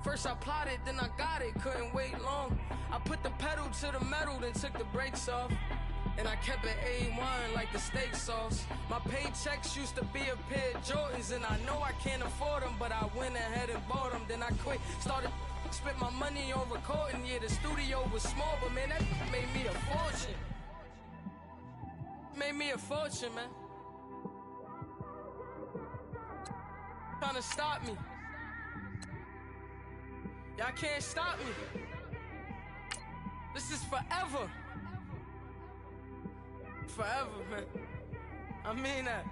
First I plotted, then I got it, couldn't wait long. I put the pedal to the metal, then took the brakes off. And I kept it A1 like the steak sauce. My paychecks used to be a pair of Jordans, and I know I can't afford them, but I went ahead and bought them. Then I quit, started spent my money on recording. Yeah, the studio was small, but man, that made me a fortune. Made me a fortune, man. Trying to stop me. Y'all can't stop me. This is forever. Forever, man. I mean that.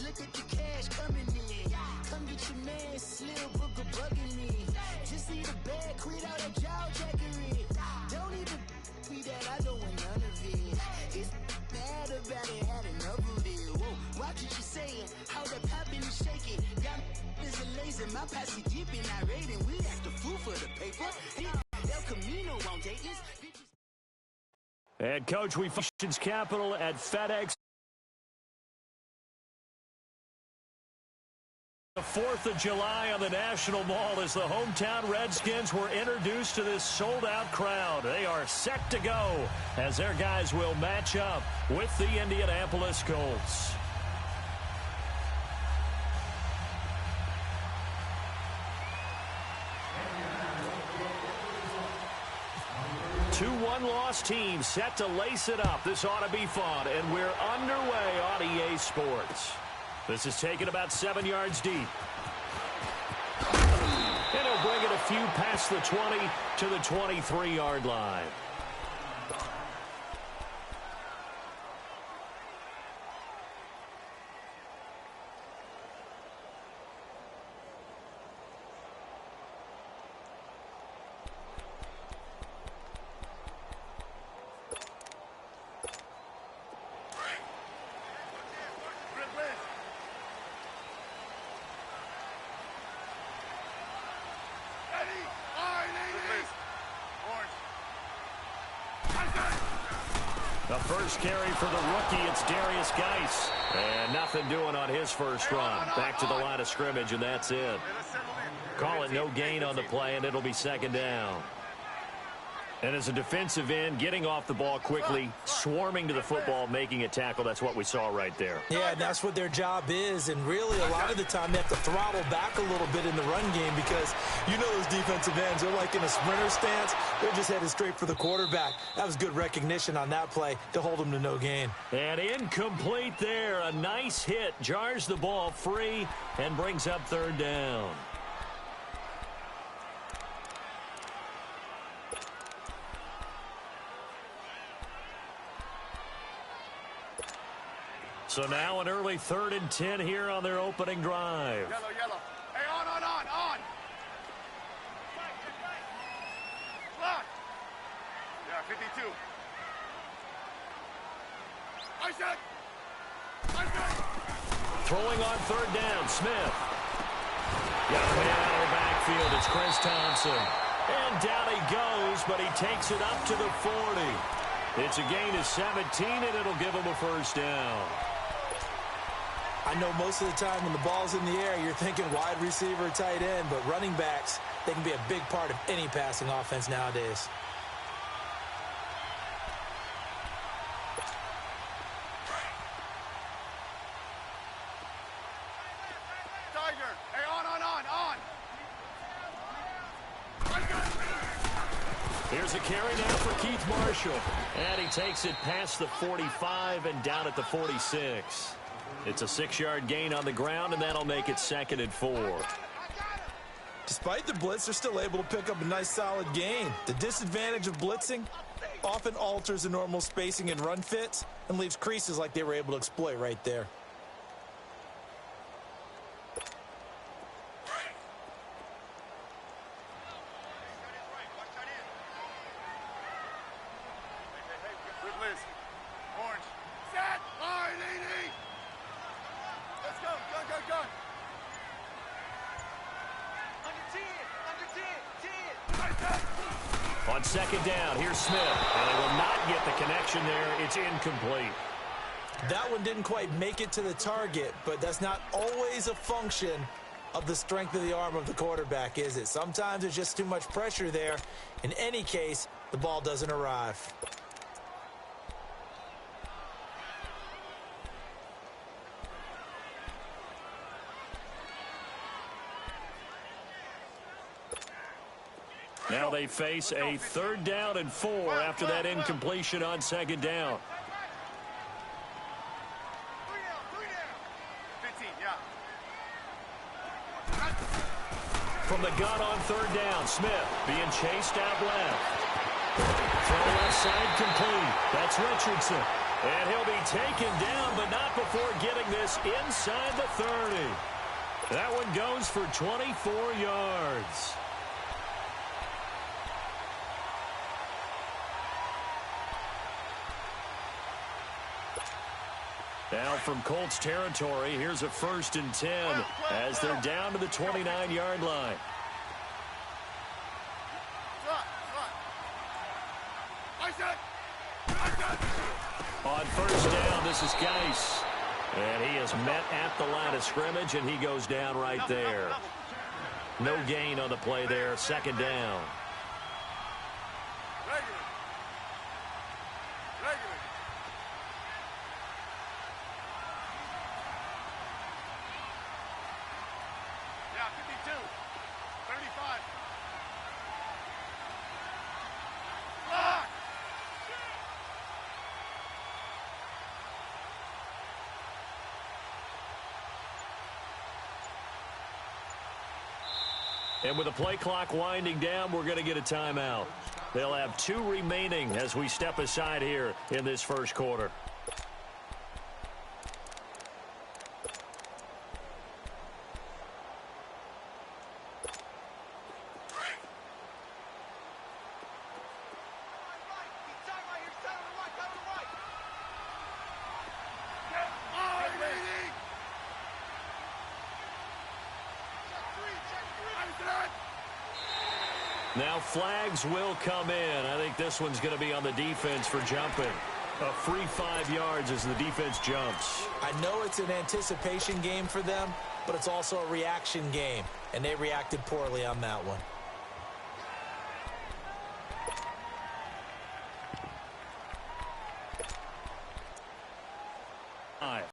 Look at the cash coming in. Come get your man, Slim Booker bugging me. Just need a bag, quit all that jaw jackery. Don't even be that, I don't want none of it. He's mad about it, had enough of it. Whoa, watch what you saying, how that poppin' and shaking. Y'all is a lazy, my posse deep and irate, and we act the fool for the paper. El Camino on Dayton's. And Coach, we Nation's capital at FedEx. The 4th of July on the National Mall as the hometown Redskins were introduced to this sold-out crowd. They are set to go as their guys will match up with the Indianapolis Colts. Two one-loss teams set to lace it up. This ought to be fun, and we're underway on EA Sports. This is taken about 7 yards deep. And he'll bring it a few past the 20 to the 23-yard line. The first carry for the rookie, it's Darius Geis. And nothing doing on his first run. Back to the line of scrimmage, and that's it. Call it no gain on the play, and it'll be second down. And as a defensive end, getting off the ball quickly, swarming to the football, making a tackle, that's what we saw right there. Yeah, and that's what their job is. And really, a lot of the time, they have to throttle back a little bit in the run game because you know those defensive ends, they're like in a sprinter stance. They're just headed straight for the quarterback. That was good recognition on that play to hold them to no gain. And incomplete there. A nice hit. Jars the ball free and brings up third down. So now an early 3rd and 10 here on their opening drive. Yellow. Hey, on. Clock. Yeah, 52. I said. Throwing on third down, Smith. Got a man out of the backfield. It's Chris Thompson. And down he goes, but he takes it up to the 40. It's a gain of 17, and it'll give him a first down. I know most of the time when the ball's in the air, you're thinking wide receiver, tight end, but running backs, they can be a big part of any passing offense nowadays. Tiger. Hey, on. Here's a carry now for Keith Marshall. And he takes it past the 45 and down at the 46. It's a 6-yard gain on the ground, and that'll make it 2nd and 4. Despite the blitz, they're still able to pick up a nice solid gain. The disadvantage of blitzing often alters the normal spacing and run fits and leaves creases like they were able to exploit right there. On second down, here's Smith, and they will not get the connection there. It's incomplete. That one didn't quite make it to the target, but that's not always a function of the strength of the arm of the quarterback, is it? Sometimes there's just too much pressure there. In any case, the ball doesn't arrive. Now they face a 3rd down and 4 after that incompletion on second down. 15, yeah. From the gun on 3rd down, Smith being chased out left. Throw left side complete. That's Richardson. And he'll be taken down, but not before getting this inside the 30. That one goes for 24 yards. Now from Colts territory, here's a 1st and 10 as they're down to the 29-yard line. On 1st down, this is Geis. And he is met at the line of scrimmage, and he goes down right there. No gain on the play there, 2nd down. And with the play clock winding down, we're going to get a timeout. They'll have 2 remaining as we step aside here in this 1st quarter. Now flags will come in. I think this one's going to be on the defense for jumping. A free 5 yards as the defense jumps. I know it's an anticipation game for them, but it's also a reaction game, and they reacted poorly on that one. Hey,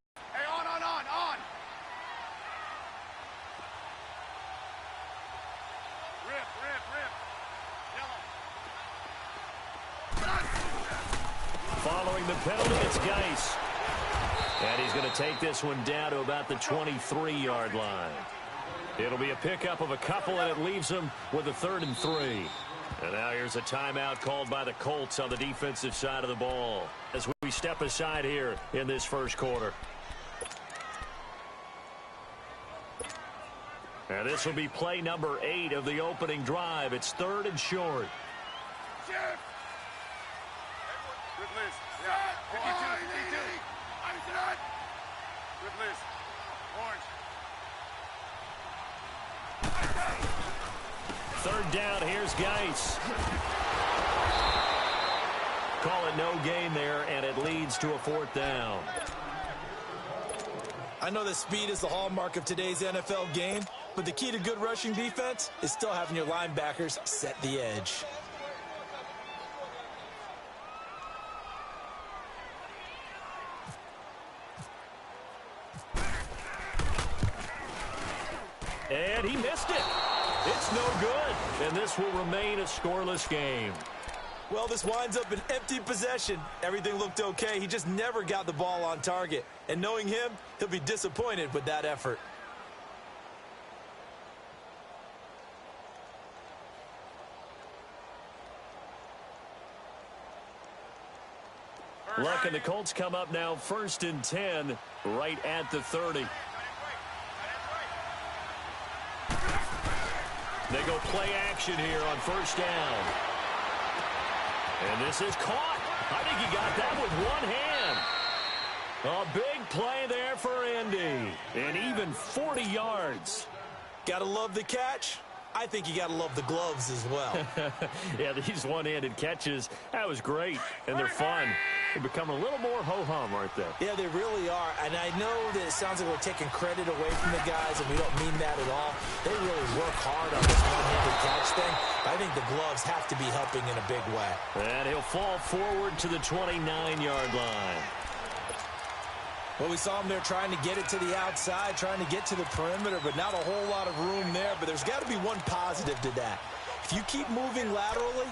on. Rip. Following the penalty, it's Geis. And he's going to take this one down to about the 23-yard line. It'll be a pickup of a couple, and it leaves them with a 3rd and 3. And now here's a timeout called by the Colts on the defensive side of the ball as we step aside here in this 1st quarter. And this will be play number 8 of the opening drive. It's 3rd and short. Good list. Yeah. 52. Good list. Orange. 3rd down, here's Geis. Call it no gain there, and it leads to a 4th down. I know that speed is the hallmark of today's NFL game, but the key to good rushing defense is still having your linebackers set the edge. And he missed it. It's no good. And this will remain a scoreless game. Well, this winds up an empty possession. Everything looked okay. He just never got the ball on target. And knowing him, he'll be disappointed with that effort. Luck, and the Colts come up now 1st and 10 right at the 30. They go play action here on 1st down. And this is caught. I think he got that with one hand. A big play there for Indy. And even 40 yards. Gotta love the catch. I think you got to love the gloves as well. Yeah, these one-handed catches, that was great, and they're fun. They become a little more ho-hum, aren't they? Yeah, they really are, and I know that it sounds like we're taking credit away from the guys, and we don't mean that at all. They really work hard on this one-handed catch thing. I think the gloves have to be helping in a big way. And he'll fall forward to the 29-yard line. Well, we saw him there trying to get it to the outside, trying to get to the perimeter, but not a whole lot of room there. But there's got to be one positive to that. If you keep moving laterally,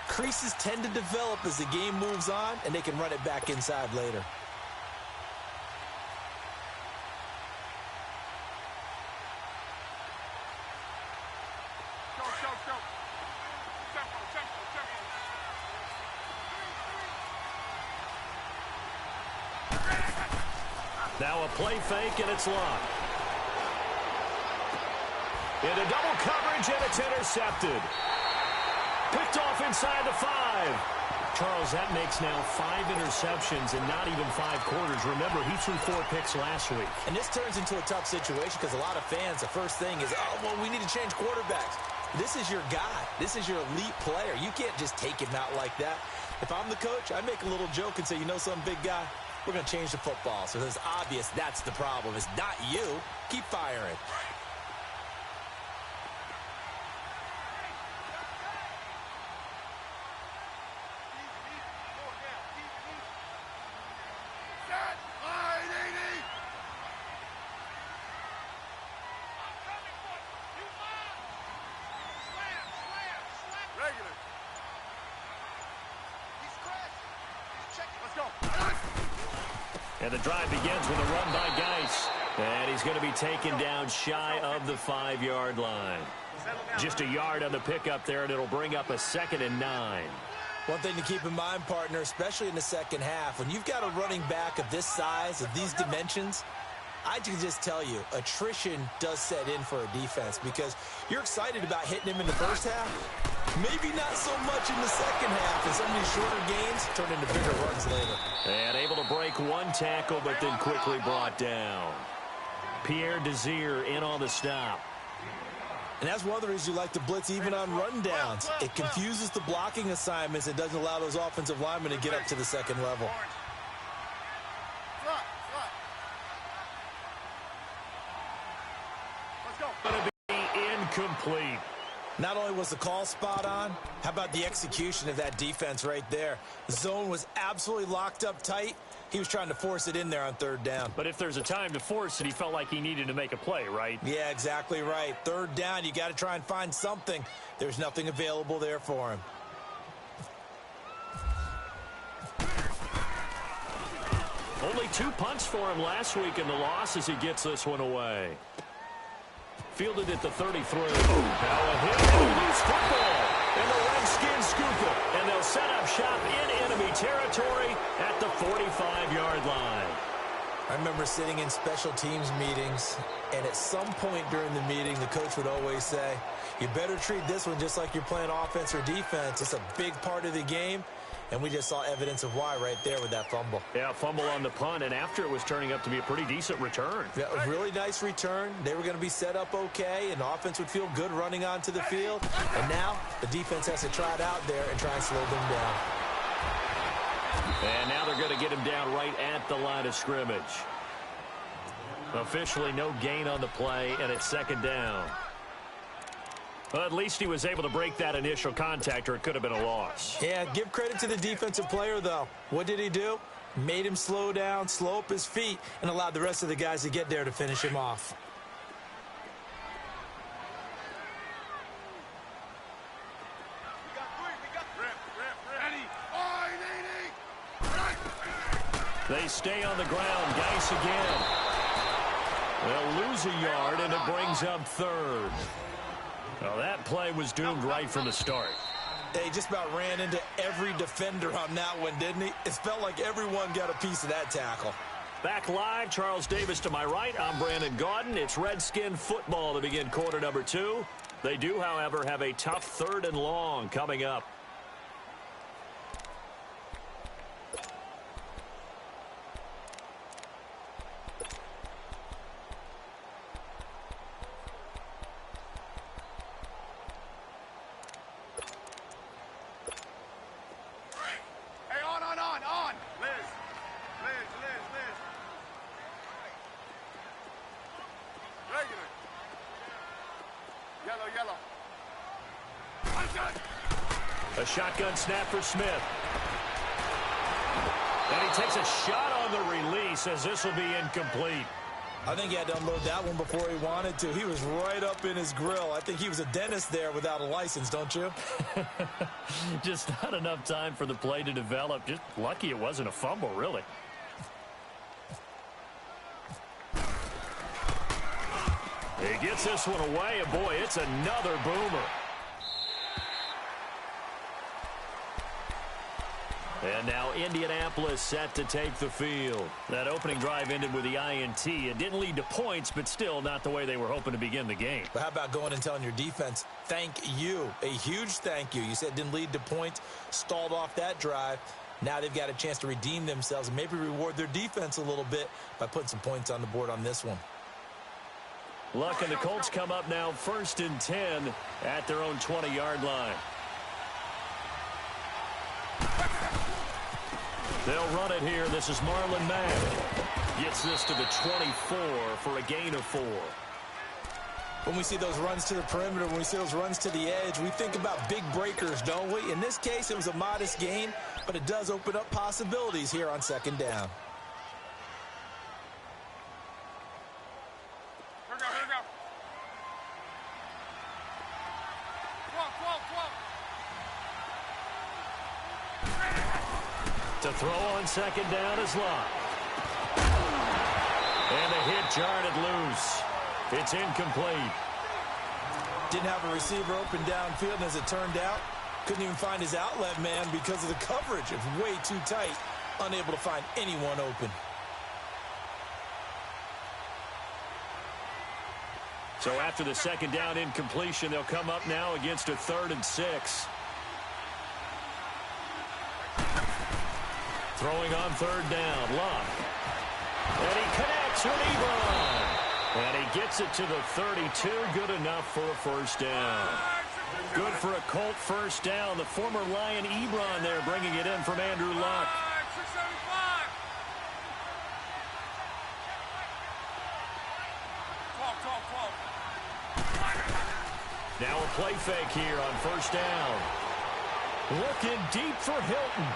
creases tend to develop as the game moves on, and they can run it back inside later. Now a play fake, and it's locked. Into double coverage, and it's intercepted. Picked off inside the 5. Charles, that makes now 5 interceptions in not even 5 quarters. Remember, he threw 4 picks last week. And this turns into a tough situation because a lot of fans, the first thing is, oh, well, we need to change quarterbacks. This is your guy. This is your elite player. You can't just take him out like that. If I'm the coach, I make a little joke and say, you know something, big guy? We're going to change the football. So it's obvious that's the problem. It's not you. Keep firing. And the drive begins with a run by Geis. And he's going to be taken down shy of the 5-yard line. Just a yard on the pickup there, and it'll bring up a 2nd and 9. One thing to keep in mind, partner, especially in the second half, when you've got a running back of this size, of these dimensions, I can just tell you, attrition does set in for a defense because you're excited about hitting him in the first half. Maybe not so much in the second half, and some of these shorter gains turn into bigger runs later. And able to break one tackle, but then quickly brought down. Pierre Desir in on the stop. And that's one of the reasons you like to blitz even on rundowns. It confuses the blocking assignments. It doesn't allow those offensive linemen to get up to the second level. Going to be incomplete. Not only was the call spot on, how about the execution of that defense right there? The zone was absolutely locked up tight. He was trying to force it in there on 3rd down. But if there's a time to force it, he felt like he needed to make a play, right? Yeah, exactly right. 3rd down, you got to try and find something. There's nothing available there for him. Only 2 punts for him last week in the loss as he gets this one away. Fielded at the 33. Now a hit and loose football. And the Redskins scoop it. And they'll set up shop in enemy territory at the 45-yard line. I remember sitting in special teams meetings, and at some point during the meeting, the coach would always say, you better treat this one just like you're playing offense or defense. It's a big part of the game. And we just saw evidence of why right there with that fumble. Yeah, fumble on the punt, and after it was turning up to be a pretty decent return. Yeah, a really nice return. They were going to be set up okay, and the offense would feel good running onto the field. And now the defense has to try it out there and try and slow them down. And now they're going to get him down right at the line of scrimmage. Officially no gain on the play, and it's 2nd down. Well, at least he was able to break that initial contact, or it could have been a loss. Yeah, give credit to the defensive player, though. What did he do? Made him slow down, slow up his feet, and allowed the rest of the guys to get there to finish him off. They stay on the ground. Geis again. They'll lose a yard, and it brings up 3rd. Well, that play was doomed right from the start. He just about ran into every defender on that one, didn't he? It felt like everyone got a piece of that tackle. Back live, Charles Davis to my right. I'm Brandon Gaudin. It's Redskin football to begin quarter number 2. They do, however, have a tough 3rd and long coming up. A shotgun snap for Smith. And he takes a shot on the release as this will be incomplete. I think he had to unload that one before he wanted to. He was right up in his grill. I think he was a dentist there without a license, don't you? Just not enough time for the play to develop. Just lucky it wasn't a fumble, really. He gets this one away, and boy, it's another boomer. And now Indianapolis set to take the field. That opening drive ended with the INT. It didn't lead to points, but still not the way they were hoping to begin the game. But how about going and telling your defense, thank you, a huge thank you. You said it didn't lead to points, stalled off that drive. Now they've got a chance to redeem themselves and maybe reward their defense a little bit by putting some points on the board on this one. Luck and the Colts come up now 1st and 10 at their own 20-yard line. They'll run it here. This is Marlon Mack. Gets this to the 24 for a gain of 4. When we see those runs to the perimeter, when we see those runs to the edge, we think about big breakers, don't we? In this case, it was a modest gain, but it does open up possibilities here on 2nd down. To throw on 2nd down is Luck. And the hit jarred it loose. It's incomplete. Didn't have a receiver open downfield, and as it turned out, couldn't even find his outlet man because of the coverage. It was way too tight, unable to find anyone open. So after the 2nd down incompletion, they'll come up now against a 3rd and 6. Throwing on 3rd down, Luck. And he connects with Ebron. And he gets it to the 32, good enough for a 1st down. Good for a Colt 1st down. The former Lion Ebron there bringing it in from Andrew Luck. Now a play fake here on 1st down. Looking deep for Hilton.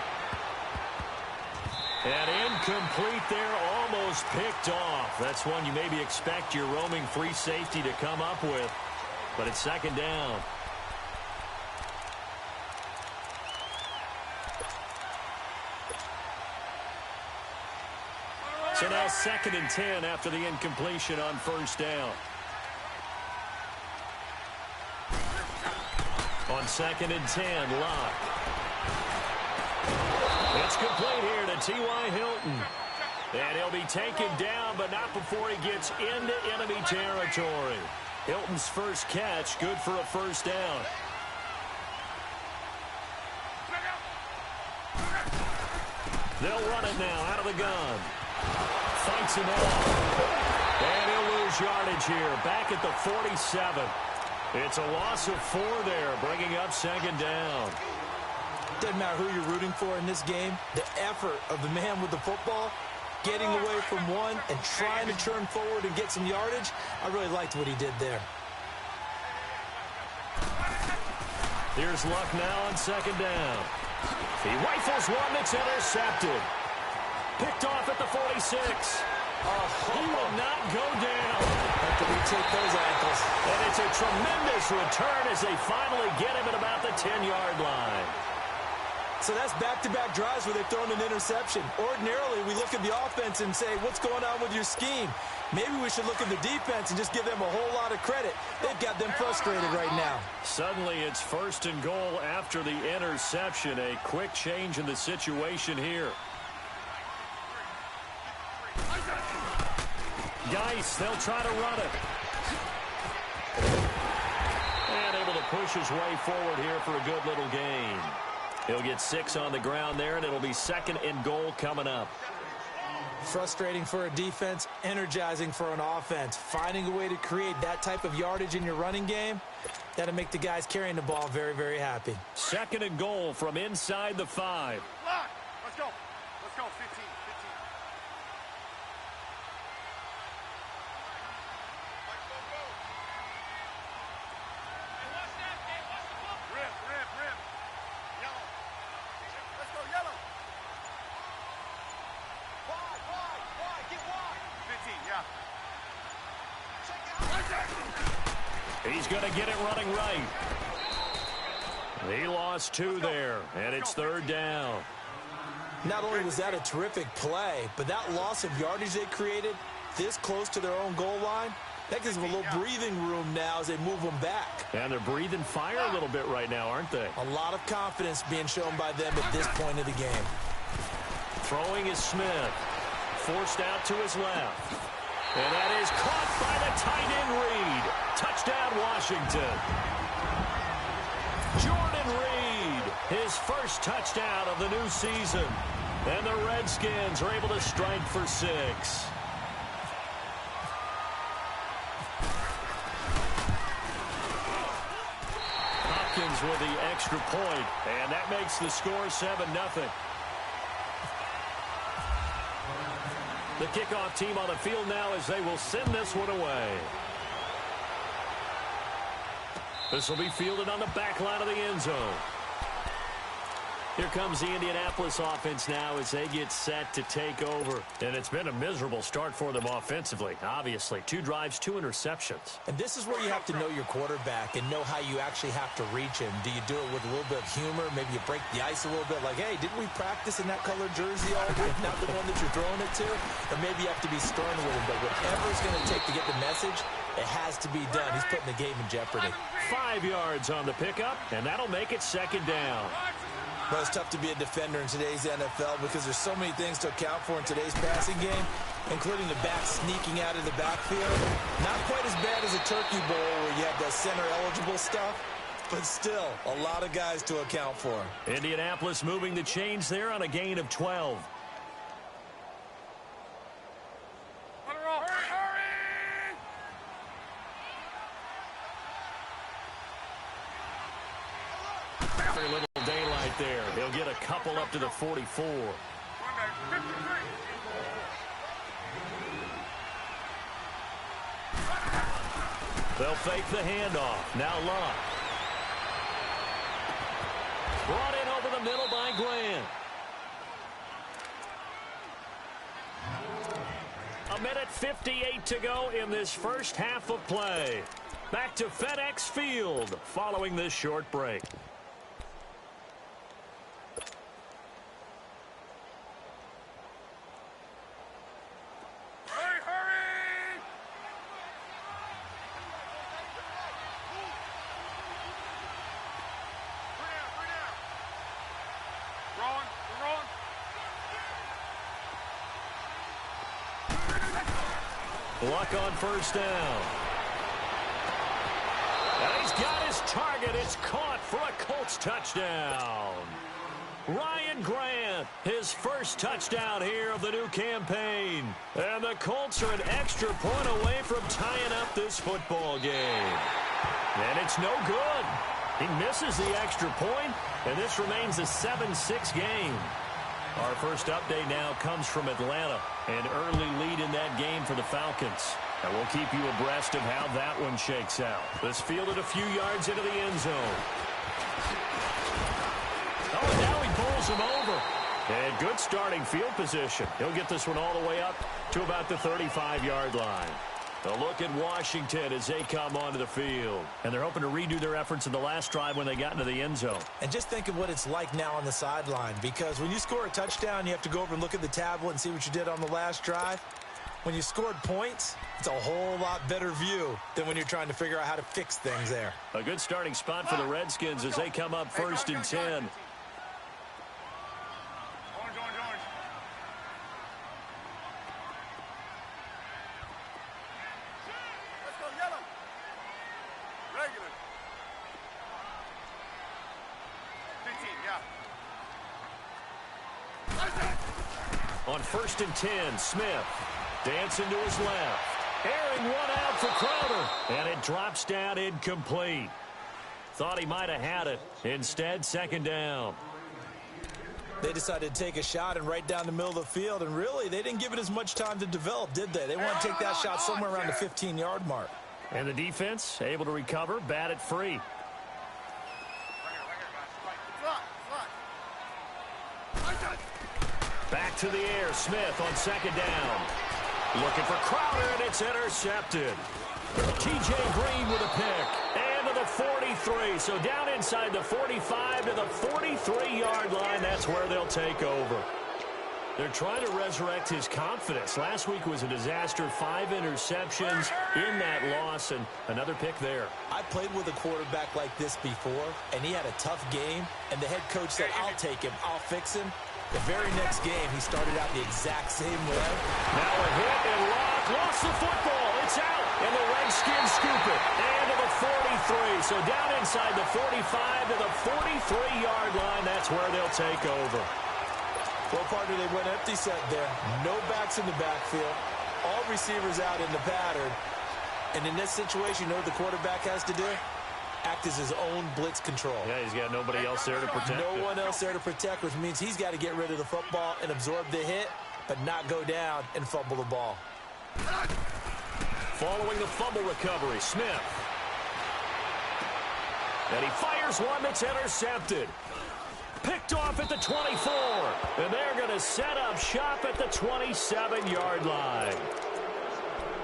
And incomplete there, almost picked off. That's one you maybe expect your roaming free safety to come up with. But it's 2nd down. So now 2nd and 10 after the incompletion on 1st down. On 2nd and 10, Luck. It's complete here to T.Y. Hilton. And he'll be taken down, but not before he gets into enemy territory. Hilton's first catch, good for a 1st down. They'll run it now out of the gun. Fights him off. And he'll lose yardage here, back at the 47. It's a loss of 4 there, bringing up 2nd down. Doesn't matter who you're rooting for in this game. The effort of the man with the football, getting away from one and trying to turn forward and get some yardage, I really liked what he did there. Here's Luck now on 2nd down. He rifles one that's intercepted. Picked off at the 46. He will not go down. Have to retake those ankles. And it's a tremendous return as they finally get him at about the 10-yard line. So that's back-to-back drives where they've thrown an interception. Ordinarily, we look at the offense and say, what's going on with your scheme? Maybe we should look at the defense and just give them a whole lot of credit. They've got them frustrated right now. Suddenly, it's 1st and goal after the interception. A quick change in the situation here. Geis, they'll try to run it. And able to push his way forward here for a good little gain. He'll get 6 on the ground there, and it'll be 2nd and goal coming up. Frustrating for a defense, energizing for an offense. Finding a way to create that type of yardage in your running game, that'll make the guys carrying the ball very, very happy. 2nd and goal from inside the 5. Let's go. Let's go. 15. Rip. Yellow. Let's go, yellow. Wide. Get wide. 15, yeah. He's going to get it running right. He lost 2 there, and it's 3rd down. Not only was that a terrific play, but that loss of yardage they created this close to their own goal line, that gives them a little breathing room now as they move them back. And they're breathing fire a little bit right now, aren't they? A lot of confidence being shown by them at this point of the game. Throwing is Smith. Forced out to his left. And that is caught by the tight end Reed. Touchdown, Washington. Jordan Reed, his first touchdown of the new season. And the Redskins are able to strike for 6. Hopkins with the extra point, and that makes the score 7-0. The kickoff team on the field now as they will send this one away. This will be fielded on the back line of the end zone. Here comes the Indianapolis offense now as they get set to take over. And it's been a miserable start for them offensively. Obviously, 2 drives, 2 interceptions. And this is where you have to know your quarterback and know how you actually have to reach him. Do you do it with a little bit of humor? Maybe you break the ice a little bit like, hey, didn't we practice in that colored jersey all week? Not the one that you're throwing it to? Or maybe you have to be stern with him. But whatever it's going to take to get the message, it has to be done. He's putting the game in jeopardy. 5 yards on the pickup, and that'll make it 2nd down. Well, it's tough to be a defender in today's NFL because there's so many things to account for in today's passing game, including the back sneaking out of the backfield. Not quite as bad as a turkey bowl where you have the center-eligible stuff, but still a lot of guys to account for. Indianapolis moving the chains there on a gain of 12. Very little daylight there. He'll get a couple up to the 44. They'll fake the handoff. Now Locke. Brought in over the middle by Grant. 1:58 to go in this first half of play. Back to FedEx Field following this short break. Luck on first down. And he's got his target. It's caught for a Colts touchdown. Ryan Grant, his first touchdown here of the new campaign. And the Colts are an extra point away from tying up this football game. And it's no good. He misses the extra point, and this remains a 7-6 game. Our first update now comes from Atlanta. An early lead in that game for the Falcons. And we'll keep you abreast of how that one shakes out. This fielded a few yards into the end zone. Oh, and now he bowls him over. And good starting field position. He'll get this one all the way up to about the 35-yard line. A look at Washington as they come onto the field. And they're hoping to redo their efforts in the last drive when they got into the end zone. And just think of what it's like now on the sideline, because when you score a touchdown, you have to go over and look at the tablet and see what you did on the last drive. When you scored points, it's a whole lot better view than when you're trying to figure out how to fix things there. A good starting spot for the Redskins as they come up 1st and 10. Orange. Let's go yellow. Regular. 15, yeah. On 1st and 10, Smith dancing to his left. Airing one out for Crowder. And it drops down incomplete. Thought he might have had it. Instead, 2nd down. They decided to take a shot and right down the middle of the field, and really, they didn't give it as much time to develop, did they? They want to take that shot somewhere around the 15-yard mark. And the defense able to recover, bat it free. Back to the air, Smith on 2nd down. Looking for Crowder, and it's intercepted. T.J. Green with a pick. And to the 43. So down inside the 45 to the 43-yard line. That's where they'll take over. They're trying to resurrect his confidence. Last week was a disaster. 5 interceptions in that loss, and another pick there. I played with a quarterback like this before, and he had a tough game, and the head coach said, I'll take him, I'll fix him. The very next game, he started out the exact same way. Now a hit and lost the football. It's out, and the Redskins scoop it. And to the 43. So down inside the 45 to the 43-yard line. That's where they'll take over. Well, partner, they went empty set there. No backs in the backfield. All receivers out in the pattern. And in this situation, you know what the quarterback has to do? Act as his own blitz control. Yeah, he's got nobody else there to protect. No one else there to protect, which means he's got to get rid of the football and absorb the hit, but not go down and fumble the ball. Following the fumble recovery, Smith. And he fires one that's intercepted. Picked off at the 24. And they're going to set up shop at the 27-yard line.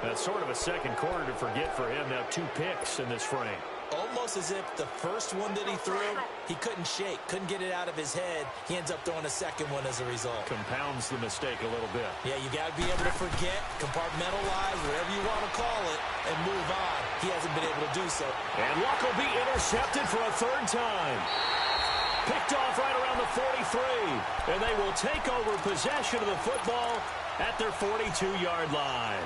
That's sort of a second quarter to forget for him. Now 2 picks in this frame. Almost as if the first one that he threw, he couldn't shake, couldn't get it out of his head. He ends up throwing a second one as a result. Compounds the mistake a little bit. Yeah, you got to be able to forget, compartmentalize, whatever you want to call it, and move on. He hasn't been able to do so. And Luck will be intercepted for a 3rd time. Picked off right around the 43. And they will take over possession of the football at their 42-yard line.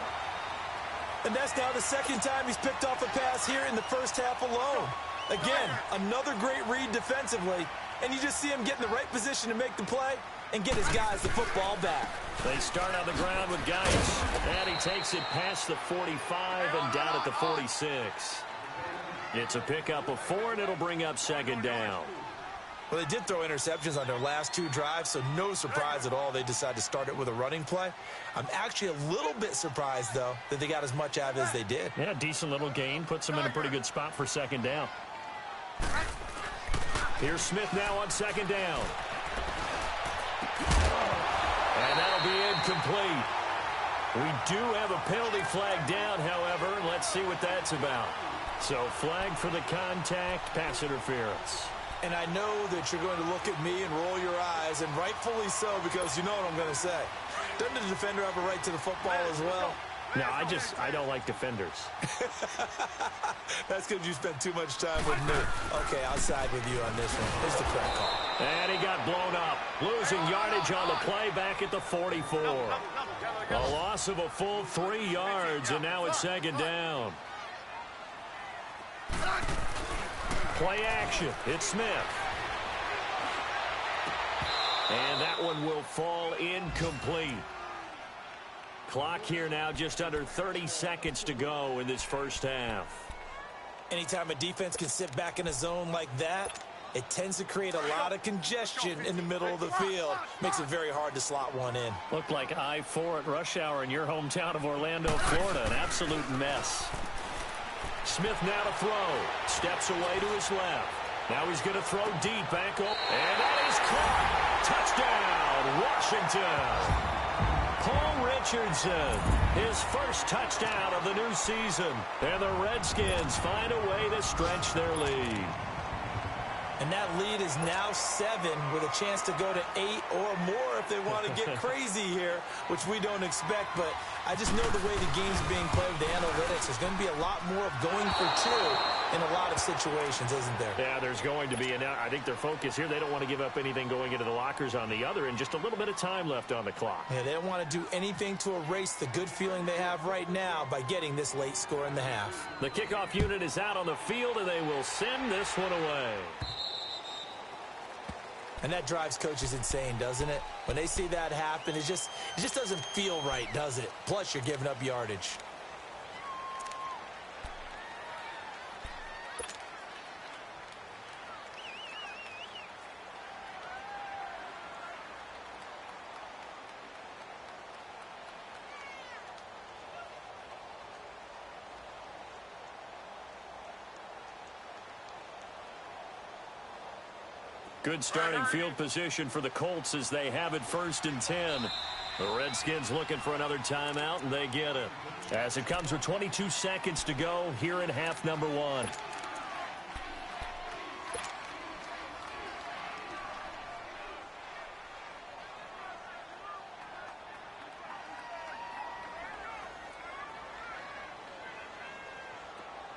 And that's now the 2nd time he's picked off a pass here in the first half alone. Again, another great read defensively, and you just see him get in the right position to make the play and get his guys the football back. They start on the ground with Geis, and he takes it past the 45 and down at the 46. It's a pickup of 4, and it'll bring up 2nd down. Well, they did throw interceptions on their last 2 drives, so no surprise at all they decided to start it with a running play. I'm actually a little bit surprised, though, that they got as much out of it as they did. Yeah, decent little gain. Puts them in a pretty good spot for 2nd down. Here's Smith now on 2nd down. And that'll be incomplete. We do have a penalty flag down, however. Let's see what that's about. So flag for the contact, pass interference. And I know that you're going to look at me and roll your eyes, and rightfully so, because you know what I'm going to say. Doesn't the defender have a right to the football as well? No, I don't like defenders. That's because you spent too much time with me. Okay, I'll side with you on this one. Here's the correct call. And he got blown up. Losing yardage on the play back at the 44. A loss of a full 3 yards, and now it's 2nd down. Play action. It's Smith. And that one will fall incomplete. Clock here now just under 30 seconds to go in this first half. Anytime a defense can sit back in a zone like that, it tends to create a lot of congestion in the middle of the field. Makes it very hard to slot one in. Looked like I-4 at rush hour in your hometown of Orlando, Florida. An absolute mess. Smith now to throw. Steps away to his left. Now he's going to throw deep back up. And that is caught. Touchdown, Washington. Paul Richardson, his first touchdown of the new season. And the Redskins find a way to stretch their lead. And that lead is now 7 with a chance to go to 8 or more if they want to get crazy here, which we don't expect. But I just know the way the game's being played with the analytics, there's going to be a lot more of going for 2 in a lot of situations, isn't there? Yeah, there's going to be. And now I think their focus here, they don't want to give up anything going into the lockers on the other, and just a little bit of time left on the clock. Yeah, they don't want to do anything to erase the good feeling they have right now by getting this late score in the half. The kickoff unit is out on the field, and they will send this one away. And that drives coaches insane, doesn't it? When they see that happen, it just doesn't feel right, does it? Plus, you're giving up yardage. Good starting field position for the Colts as they have it 1st and 10. The Redskins looking for another timeout, and they get it. As it comes with 22 seconds to go here in half number 1.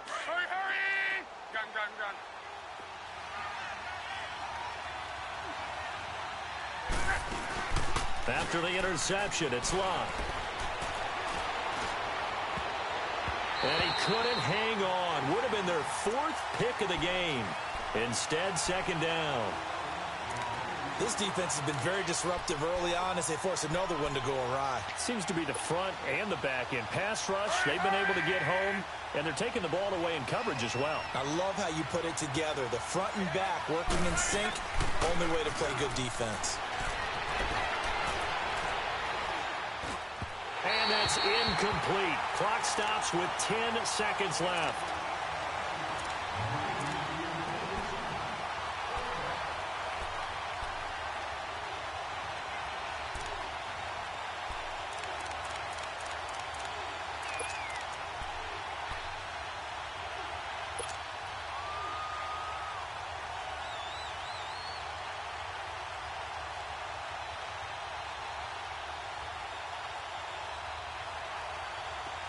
Hurry, hurry! Gun, gun, gun. After the interception, it's Locke. And he couldn't hang on. Would have been their 4th pick of the game. Instead, 2nd down. This defense has been very disruptive early on as they force another one to go awry. Seems to be the front and the back end. Pass rush, they've been able to get home, and they're taking the ball away in coverage as well. I love how you put it together. The front and back working in sync, only way to play good defense. And that's incomplete. Clock stops with 10 seconds left.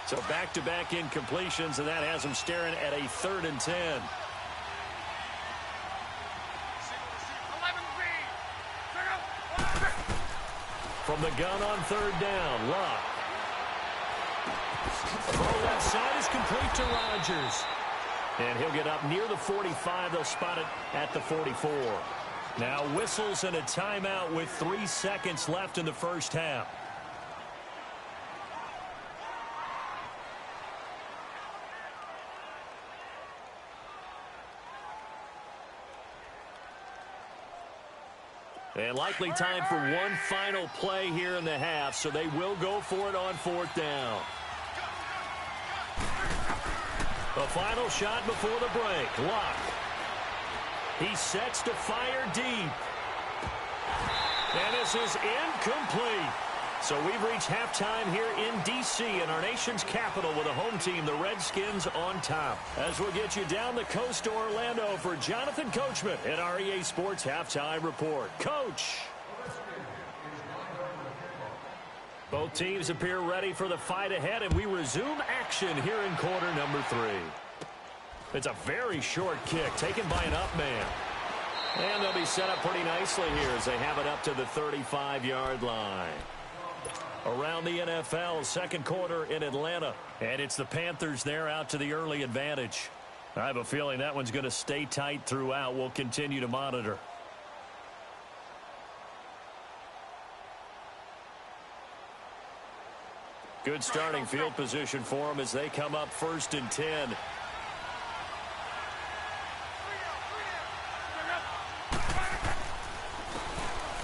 So back-to-back incompletions, and that has them staring at a 3rd and 10. 11B. From the gun on 3rd down, Locke. Throw left side is complete to Rodgers. And he'll get up near the 45. They'll spot it at the 44. Now whistles and a timeout with 3 seconds left in the first half. And likely time for one final play here in the half, so they will go for it on 4th down. The final shot before the break. Locke. He sets to fire deep. And this is incomplete. So we've reached halftime here in D.C. in our nation's capital with a home team, the Redskins, on top. As we'll get you down the coast to Orlando for Jonathan Coachman at our EA Sports Halftime Report. Coach! Both teams appear ready for the fight ahead, and we resume action here in quarter number 3. It's a very short kick taken by an up man. And they'll be set up pretty nicely here as they have it up to the 35-yard line. Around the NFL, 2nd quarter in Atlanta. And it's the Panthers there out to the early advantage. I have a feeling that one's going to stay tight throughout. We'll continue to monitor. Good starting field position for them as they come up 1st and 10.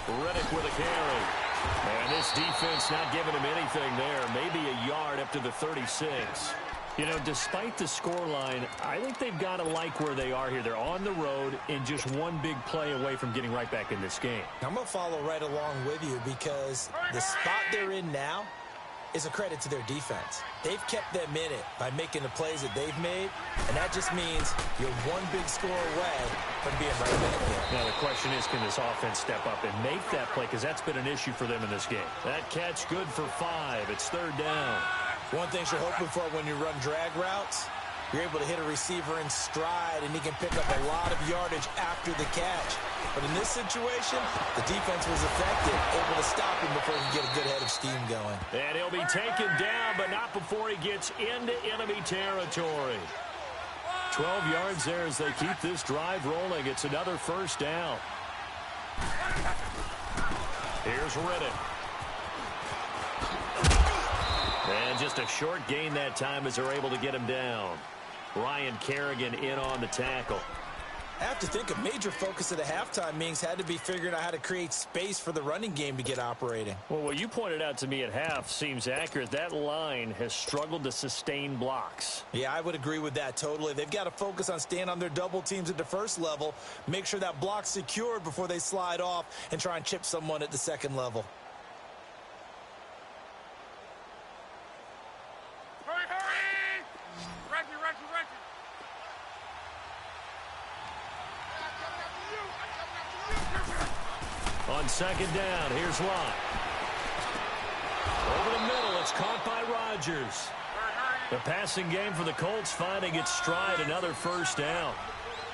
Reddick with a carry. And this defense not giving him anything there. Maybe a yard up to the 36. You know, despite the scoreline, I think they've got to like where they are here. They're on the road and just one big play away from getting right back in this game. I'm going to follow right along with you because the spot they're in now, is a credit to their defense. They've kept them in it by making the plays that they've made, and that just means you're one big score away from being right back there. Now the question is, can this offense step up and make that play, because that's been an issue for them in this game. That catch good for 5. It's 3rd down. One thing you're hoping for when you run drag routes, you're able to hit a receiver in stride, and he can pick up a lot of yardage after the catch. But in this situation, the defense was effective, able to stop him before he could get a good head of steam going. And he'll be taken down, but not before he gets into enemy territory. 12 yards there as they keep this drive rolling. It's another 1st down. Here's Riddick. And just a short gain that time as they're able to get him down. Ryan Kerrigan in on the tackle. I have to think a major focus of the halftime meetings had to be figuring out how to create space for the running game to get operating. Well, what you pointed out to me at half seems accurate. That line has struggled to sustain blocks. Yeah, I would agree with that totally. They've got to focus on staying on their double teams at the first level, make sure that block's secured before they slide off and try and chip someone at the second level. Hurry, hurry! Reggie. On 2nd down, here's Lott. Over the middle, it's caught by Rodgers. The passing game for the Colts finding its stride, another 1st down.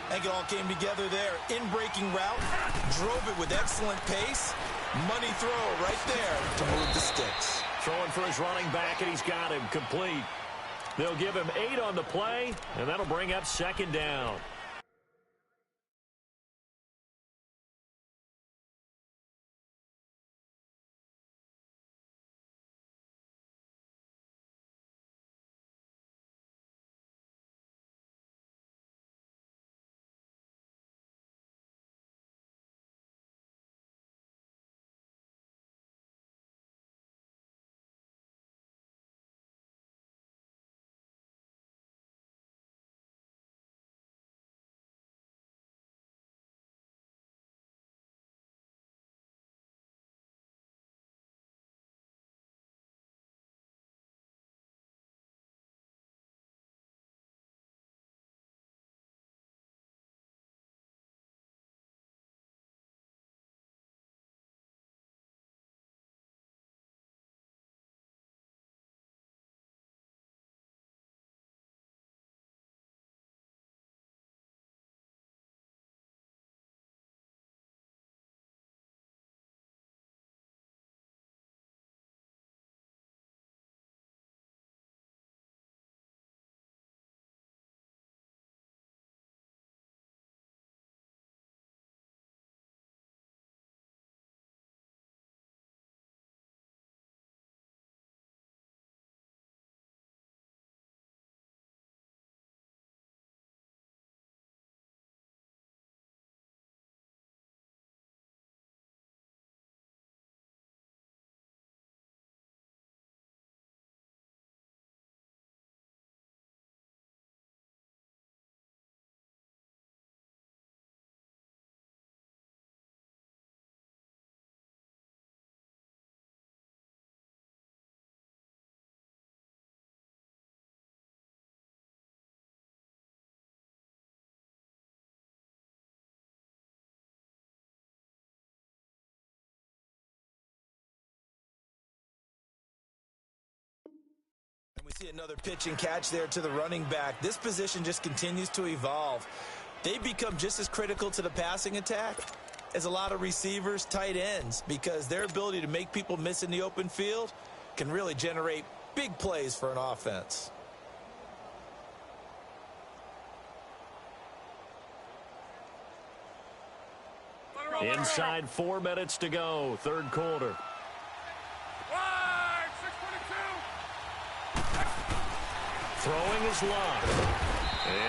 I think it all came together there. In-breaking route, drove it with excellent pace. Money throw right there to move the sticks. Throwing for his running back, and he's got him complete. They'll give him 8 on the play, and that'll bring up 2nd down. We see another pitch and catch there to the running back. This position just continues to evolve. They become just as critical to the passing attack as a lot of receivers, tight ends, because their ability to make people miss in the open field can really generate big plays for an offense. Inside 4 minutes to go, 3rd quarter. Throwing is Lott.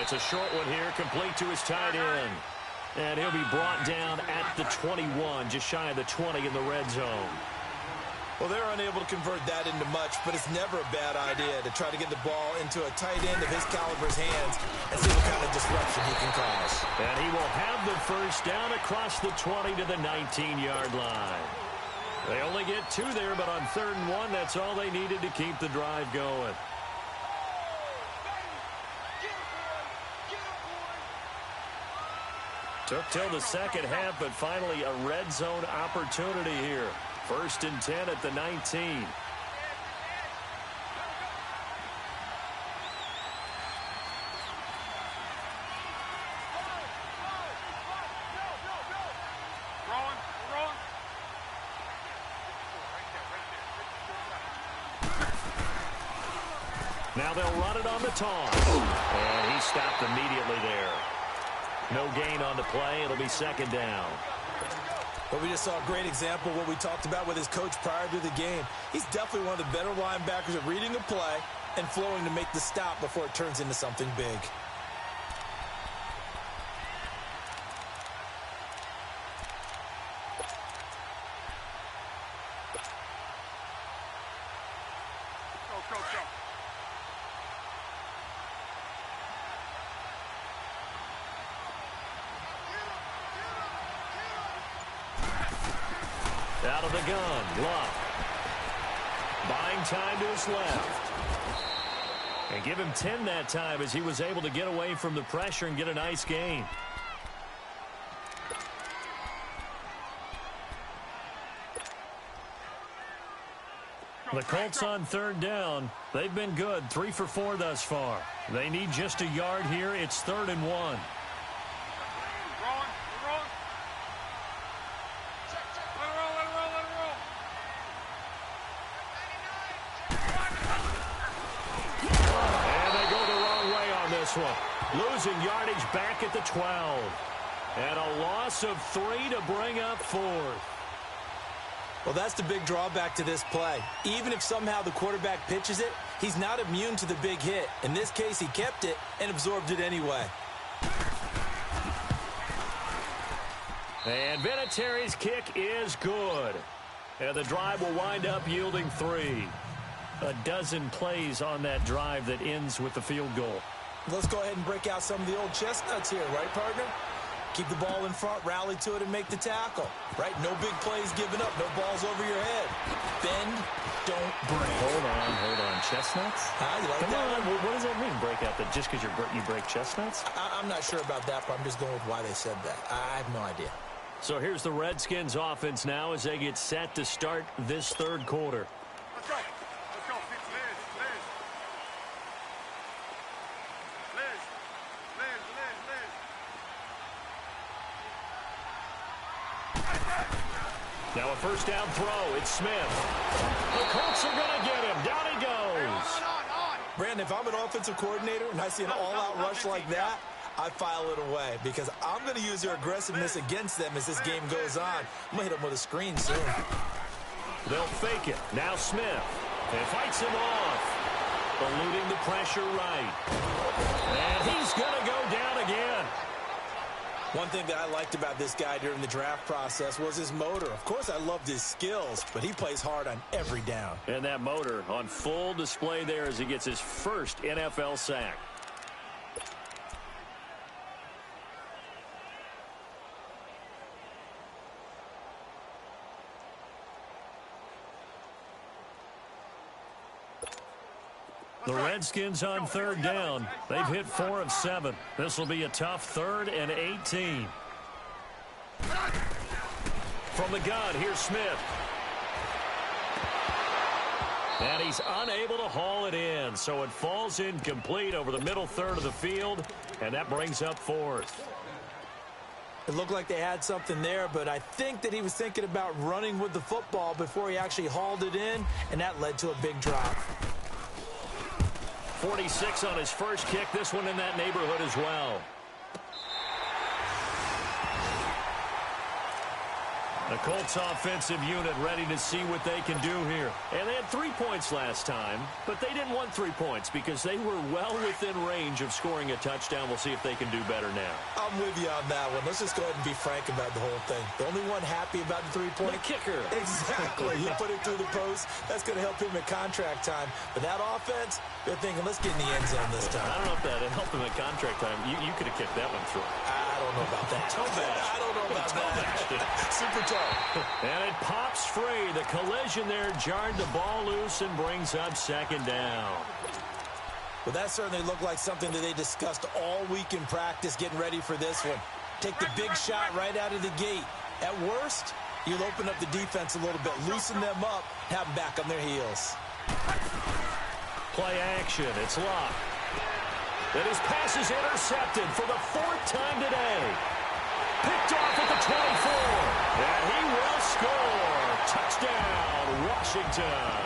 It's a short one here, complete to his tight end. And he'll be brought down at the 21, just shy of the 20 in the red zone. Well, they're unable to convert that into much, but it's never a bad idea to try to get the ball into a tight end of his caliber's hands and see what kind of disruption he can cause. And he will have the 1st down across the 20 to the 19-yard line. They only get 2 there, but on 3rd and 1, that's all they needed to keep the drive going. Took till the second half, but finally a red zone opportunity here. 1st and 10 at the 19. Now they'll run it on the toss. And he stopped immediately there. No gain on the play. It'll be 2nd down. But we just saw a great example of what we talked about with his coach prior to the game. He's definitely one of the better linebackers at reading a play and flowing to make the stop before it turns into something big. Out of the gun, Luck. Buying time to his left. And give him 10 that time as he was able to get away from the pressure and get a nice gain. The Colts on 3rd down. They've been good, 3 for 4 thus far. They need just a yard here. It's 3rd and 1. One. Losing yardage back at the 12. And a loss of 3 to bring up 4th. Well, that's the big drawback to this play. Even if somehow the quarterback pitches it, he's not immune to the big hit. In this case, he kept it and absorbed it anyway. And Vinatieri's kick is good. And the drive will wind up yielding 3. A dozen plays on that drive that ends with the field goal. Let's go ahead and break out some of the old chestnuts here, right, partner? Keep the ball in front, rally to it, and make the tackle. Right? No big plays given up, no balls over your head. Bend, don't break. Hold on. Chestnuts? You like Come that on. one? What does that mean, break out? That just because you break chestnuts? I'm not sure about that, but I'm just going with why they said that. I have no idea. So here's the Redskins offense now as they get set to start this 3rd quarter. Let's go. Let's go. Liz. Now a 1st down throw. It's Smith. The Colts are going to get him. Down he goes. Brandon, if I'm an offensive coordinator and I see an all-out rush like that, I file it away because I'm going to use their aggressiveness against them as this game goes on. I'm going to hit them with a screen soon. They'll fake it. Now Smith. And fights him off. Eluding the pressure right. And he's going to go down again. One thing that I liked about this guy during the draft process was his motor. Of course, I loved his skills, but he plays hard on every down. And that motor on full display there as he gets his first NFL sack. The Redskins on 3rd down. They've hit 4 of 7. This will be a tough 3rd and 18. From the gun, here's Smith. And he's unable to haul it in, so it falls incomplete over the middle 3rd of the field, and that brings up 4th. It looked like they had something there, but I think that he was thinking about running with the football before he actually hauled it in, and that led to a big drop. 46 on his first kick. This one in that neighborhood as well. The Colts offensive unit ready to see what they can do here. And they had 3 points last time, but they didn't want 3 points because they were well within range of scoring a touchdown. We'll see if they can do better now. I'm with you on that one. Let's just go ahead and be frank about the whole thing. The only one happy about the 3-point? The kicker. Exactly. You put it through the post. That's going to help him at contract time. But that offense, they're thinking, let's get in the end zone this time. I don't know if that helped him at contract time. You could have kicked that one through. I don't know about that. Toe bash. I don't know about that. Bashed it. Super toe. And it pops breaks free. The collision there jarred the ball loose and brings up second down. Well, that certainly looked like something that they discussed all week in practice getting ready for this one. Take the big shot right out of the gate. At worst, you'll open up the defense a little bit, loosen them up, have them back on their heels. Play action. It's Luck. And his pass is intercepted for the 4th time today. Picked off at the 24. And he will score. Touchdown, Washington.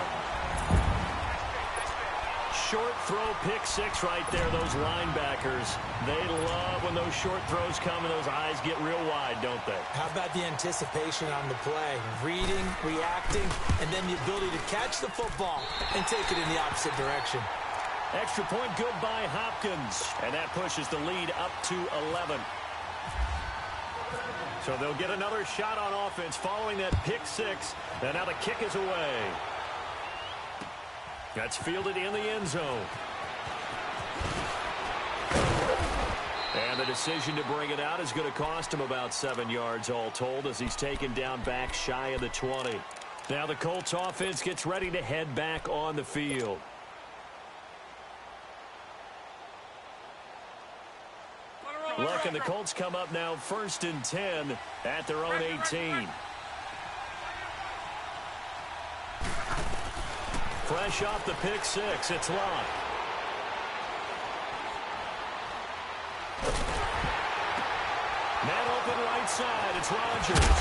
Short throw, pick six right there, those linebackers. They love when those short throws come and those eyes get real wide, don't they? How about the anticipation on the play? Reading, reacting, and then the ability to catch the football and take it in the opposite direction. Extra point good by Hopkins. And that pushes the lead up to 11. So they'll get another shot on offense following that pick six. And now the kick is away. That's fielded in the end zone. And the decision to bring it out is going to cost him about 7 yards all told as he's taken down back shy of the 20. Now the Colts offense gets ready to head back on the field. Luck and the Colts come up now 1st and 10 at their own 18. Fresh off the pick six, it's Luck. Man open right side, it's Rodgers.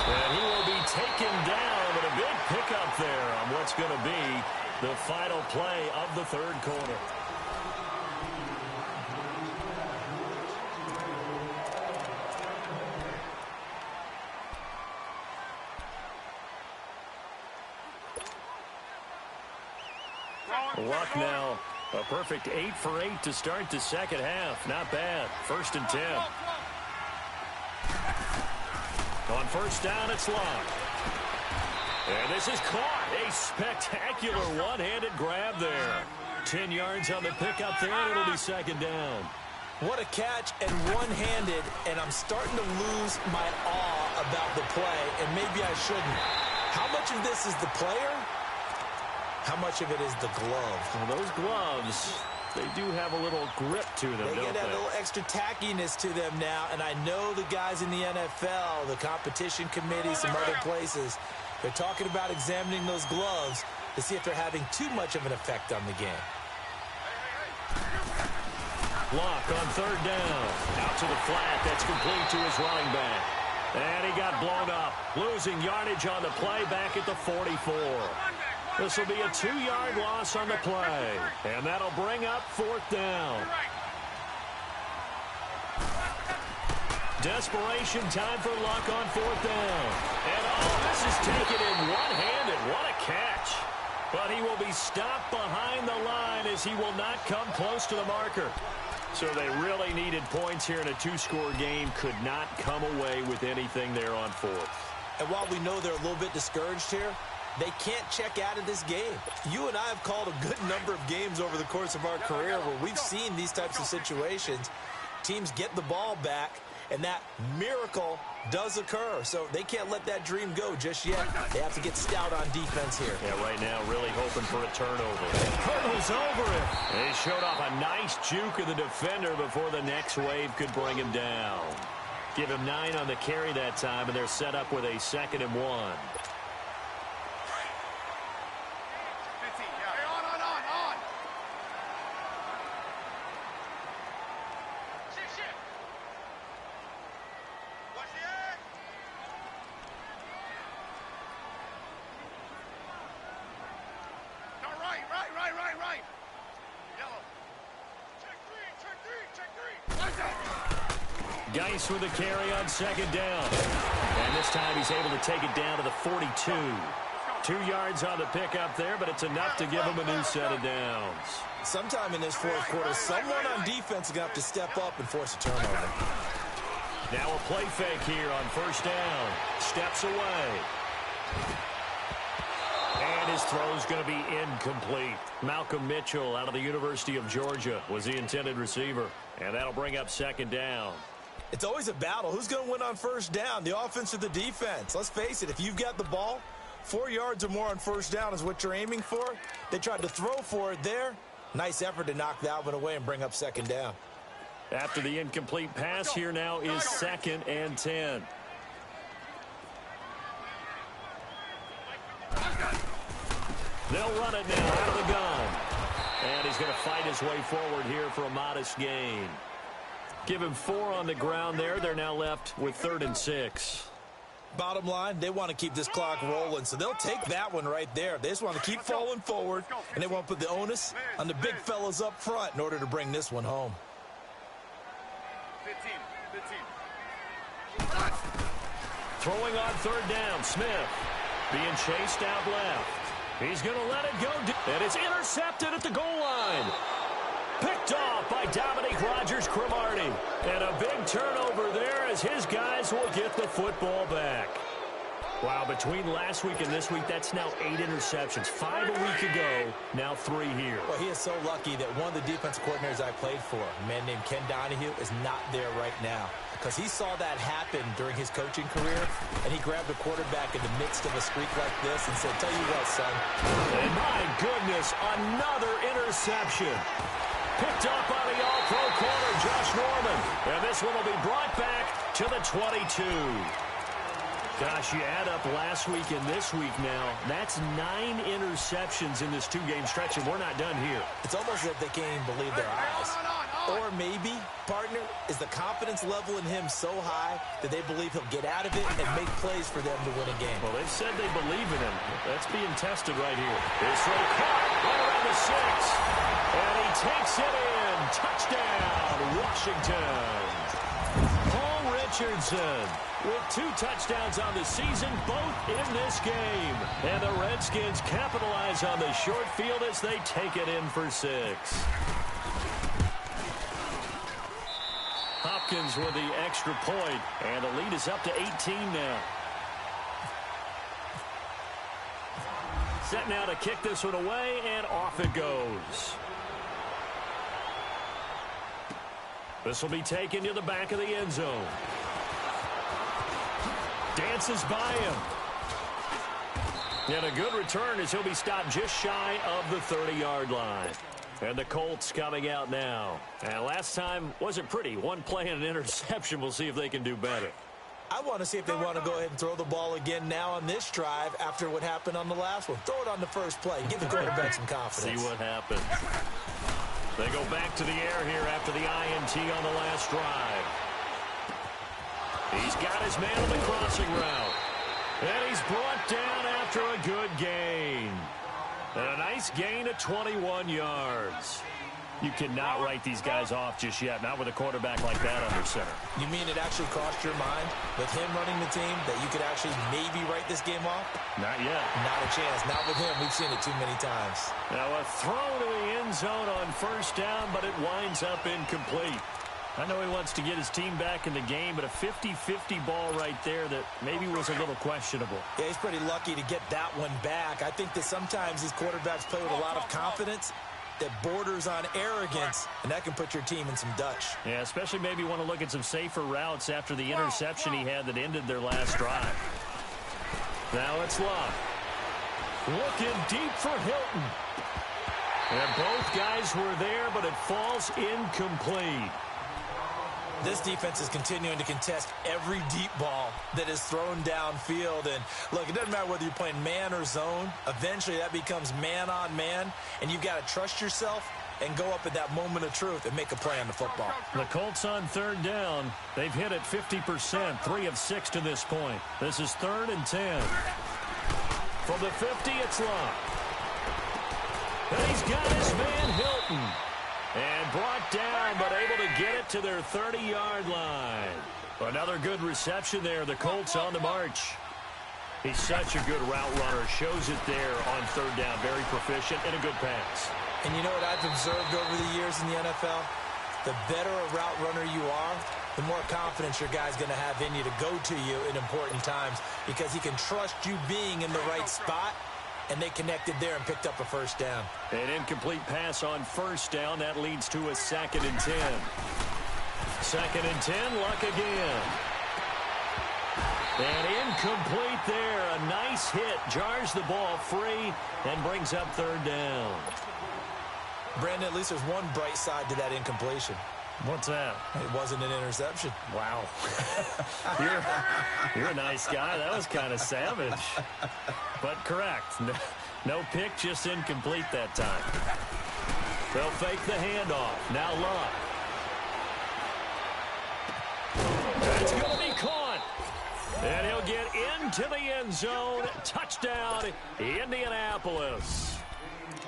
And he will be taken down, but a big pickup there on what's going to be the final play of the 3rd quarter. Luck now, a perfect 8 for 8 to start the second half. Not bad. 1st and 10. On 1st down, it's Luck. And this is caught. A spectacular one-handed grab there. 10 yards on the pickup there, and it'll be 2nd down. What a catch and one-handed, and I'm starting to lose my awe about the play, and maybe I shouldn't. How much of this is the player? How much of it is the glove? Well, those gloves, they do have a little grip to them, don't they? They get a little extra tackiness to them now, and I know the guys in the NFL, the competition committee, some other places, they're talking about examining those gloves to see if they're having too much of an effect on the game. Luck on 3rd down. Out to the flat. That's complete to his running back. And he got blown up. Losing yardage on the play back at the 44. This will be a 2-yard loss on the play. And that'll bring up 4th down. Desperation time for Luck on 4th down. And this is taken in one-handed. What a catch. But he will be stopped behind the line as he will not come close to the marker. So they really needed points here in a 2-score game. Could not come away with anything there on 4th. And while we know they're a little bit discouraged here, they can't check out of this game. You and I have called a good number of games over the course of our career where we've seen these types of situations. Teams get the ball back, and that miracle does occur. So they can't let that dream go just yet. They have to get stout on defense here. Yeah, right now really hoping for a turnover. Hurdles over it. They showed off a nice juke of the defender before the next wave could bring him down. Give him 9 on the carry that time, and they're set up with a 2nd and 1. Geis with a carry on 2nd down. And this time he's able to take it down to the 42. 2 yards on the pickup there, but it's enough to give him a new set of downs. Sometime in this 4th quarter, someone on defense is going to have to step up and force a turnover. Now a play fake here on 1st down. Steps away. And his throw's going to be incomplete. Malcolm Mitchell out of the University of Georgia was the intended receiver. And that'll bring up 2nd down. It's always a battle. Who's going to win on first down, the offense or the defense? Let's face it, if you've got the ball, 4 yards or more on first down is what you're aiming for. They tried to throw for it there. Nice effort to knock that one away and bring up second down. After the incomplete pass, here now is 2nd and 10. They'll run it now out of the gun. And he's going to fight his way forward here for a modest gain. Give him 4 on the ground there. They're now left with 3rd and 6. Bottom line, they want to keep this clock rolling, so they'll take that one right there. They just want to keep falling forward, and they want to put the onus on the big fellas up front in order to bring this one home. 15. Throwing on 3rd down, Smith being chased out left. He's going to let it go, and it's intercepted at the goal line. Picked off by Dominique Rodgers-Cromartie. And a big turnover there as his guys will get the football back. Wow, between last week and this week, that's now 8 interceptions. 5 a week ago, now 3 here. Well, he is so lucky that one of the defensive coordinators I played for, a man named Ken Donahue, is not there right now. Because he saw that happen during his coaching career, and he grabbed a quarterback in the midst of a streak like this and said, tell you what, son. And my goodness, another interception. Picked up by the all-pro corner, Josh Norman. And this one will be brought back to the 22. Gosh, you add up last week and this week now, that's 9 interceptions in this 2-game stretch, and we're not done here. It's almost as if they can't even believe their eyes. Or maybe, partner, is the confidence level in him so high that they believe he'll get out of it and make plays for them to win a game. Well, they've said they believe in him. That's being tested right here. This throw caught right around the 6. And he takes it in. Touchdown, Washington. Paul Richardson with 2 touchdowns on the season, both in this game. And the Redskins capitalize on the short field as they take it in for 6. Hopkins with the extra point, and the lead is up to 18 now. Set now to kick this one away, and off it goes. This will be taken to the back of the end zone. Dances by him. And a good return as he'll be stopped just shy of the 30-yard line. And the Colts coming out now. And last time wasn't pretty. One play and an interception. We'll see if they can do better. I want to see if they want to go ahead and throw the ball again now on this drive after what happened on the last one. Throw it on the first play. Give the quarterback some confidence. See what happens. They go back to the air here after the INT on the last drive. He's got his man on the crossing route. And he's brought down after a good gain. And a nice gain of 21 yards. You cannot write these guys off just yet, not with a quarterback like that under center. You mean it actually crossed your mind with him running the team that you could actually maybe write this game off? Not yet. Not a chance. Not with him. We've seen it too many times. Now a throw to the end zone on first down, but it winds up incomplete. I know he wants to get his team back in the game, but a 50-50 ball right there that maybe was a little questionable. Yeah, he's pretty lucky to get that one back. I think that sometimes these quarterbacks play with a lot of confidence that borders on arrogance, and that can put your team in some Dutch. Yeah, especially maybe want to look at some safer routes after the interception he had that ended their last drive. Now it's Love. Looking deep for Hilton. And both guys were there, but it falls incomplete. This defense is continuing to contest every deep ball that is thrown downfield. And, look, it doesn't matter whether you're playing man or zone. Eventually, that becomes man-on-man, and you've got to trust yourself and go up at that moment of truth and make a play on the football. The Colts on third down. They've hit it 50%, 3 of 6 to this point. This is 3rd and 10. From the 50, it's Love. And he's got his man Hilton. And brought down, but able to get it to their 30-yard line. Another good reception there. The Colts on the march. He's such a good route runner. Shows it there on third down. Very proficient and a good pass. And you know what I've observed over the years in the NFL? The better a route runner you are, the more confidence your guy's going to have in you to go to you in important times because he can trust you being in the right spot. And they connected there and picked up a first down. An incomplete pass on first down. That leads to a 2nd and 10. 2nd and 10, Luck again. And incomplete there. A nice hit. Jars the ball free and brings up 3rd down. Brandon, at least there's one bright side to that incompletion. What's that? It wasn't an interception. Wow. You're a nice guy. That was kind of savage. But correct. No pick, just incomplete that time. They'll fake the handoff. Now Luck. That's going to be caught. And he'll get into the end zone. Touchdown, Indianapolis.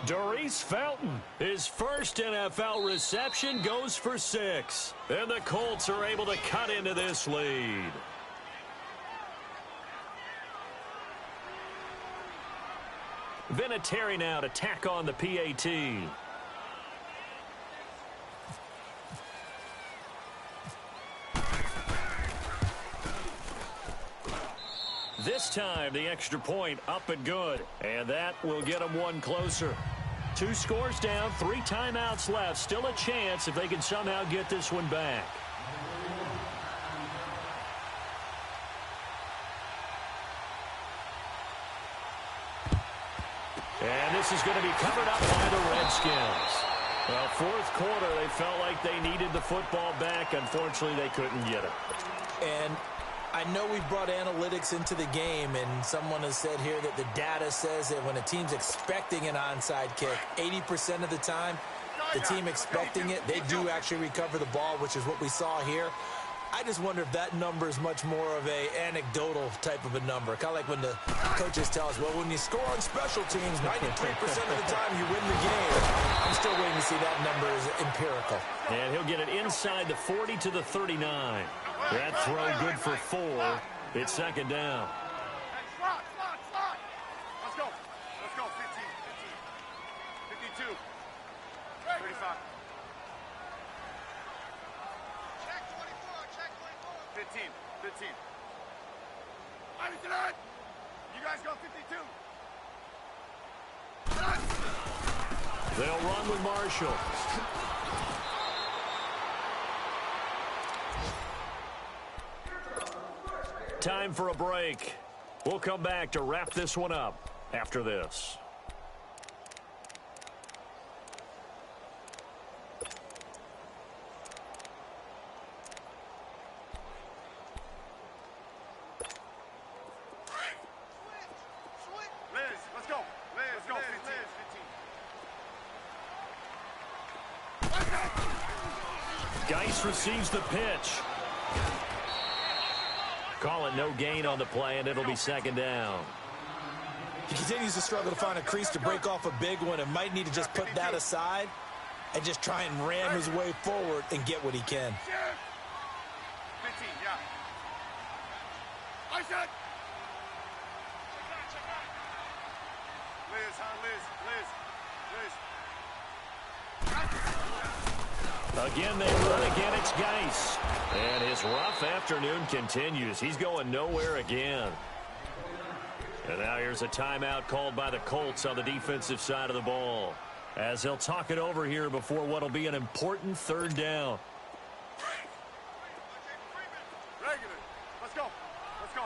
Doris Felton, his first NFL reception, goes for 6. And the Colts are able to cut into this lead. Vinatieri now to tack on the PAT. This time, the extra point up and good. And that will get them one closer. 2 scores down, 3 timeouts left. Still a chance if they can somehow get this one back. And this is going to be covered up by the Redskins. Well, 4th quarter, they felt like they needed the football back. Unfortunately, they couldn't get it. And I know we've brought analytics into the game, and someone has said here that the data says that when a team's expecting an onside kick, 80% of the time, the team expecting it, they do actually recover the ball, which is what we saw here. I just wonder if that number is much more of a anecdotal type of a number. Kind of like when the coaches tell us, well, when you score on special teams, 93% of the time you win the game. I'm still waiting to see that number is empirical. And he'll get it inside the 40 to the 39. That throw good for 4. It's 2nd down. Slot. Let's go. 15. 52. 35. Check 24. 15. You guys go 52. They'll run with Marshall. Time for a break. We'll come back to wrap this one up after this. Liz, let's go. 15. Geis receives the pitch. Call it no gain on the play, and it'll be 2nd down. He continues to struggle to find a crease to break off a big one and might need to just put that aside and just try and ram his way forward and get what he can. 15, yeah. I said. Liz. Again, they run again. It's Geis. And his rough afternoon continues. He's going nowhere again. And now here's a timeout called by the Colts on the defensive side of the ball, as they'll talk it over here before what will be an important 3rd down. Regular. Let's go. 15.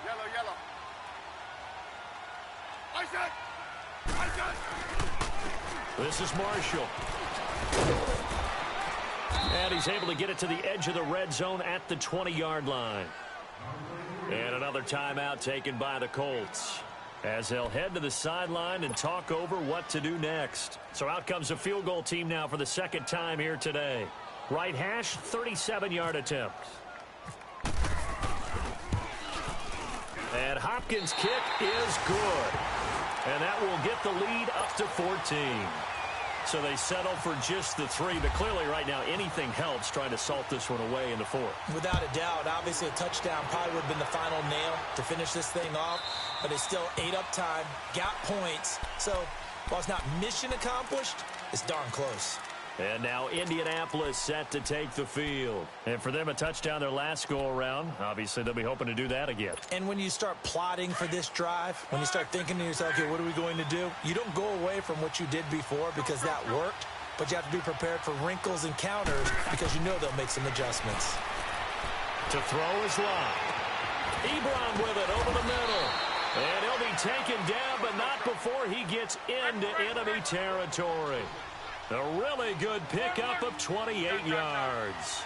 Yellow. I said. This is Marshall. And he's able to get it to the edge of the red zone at the 20-yard line. And another timeout taken by the Colts, as they'll head to the sideline and talk over what to do next. So out comes a field goal team now for the 2nd time here today. Right hash, 37-yard attempt. And Hopkins' kick is good. And that will get the lead up to 14. So they settle for just the 3. But clearly right now anything helps trying to salt this one away in the 4th. Without a doubt, obviously a touchdown probably would have been the final nail to finish this thing off. But it's still 8 up time, got points. So while it's not mission accomplished, it's darn close. And now Indianapolis set to take the field. And for them, a touchdown their last go-around. Obviously, they'll be hoping to do that again. And when you start plotting for this drive, when you start thinking to yourself, okay, what are we going to do? You don't go away from what you did before because that worked, but you have to be prepared for wrinkles and counters because you know they'll make some adjustments. To throw is Locke. Ebron with it over the middle. And he'll be taken down, but not before he gets into enemy territory. A really good pickup of 28 yards.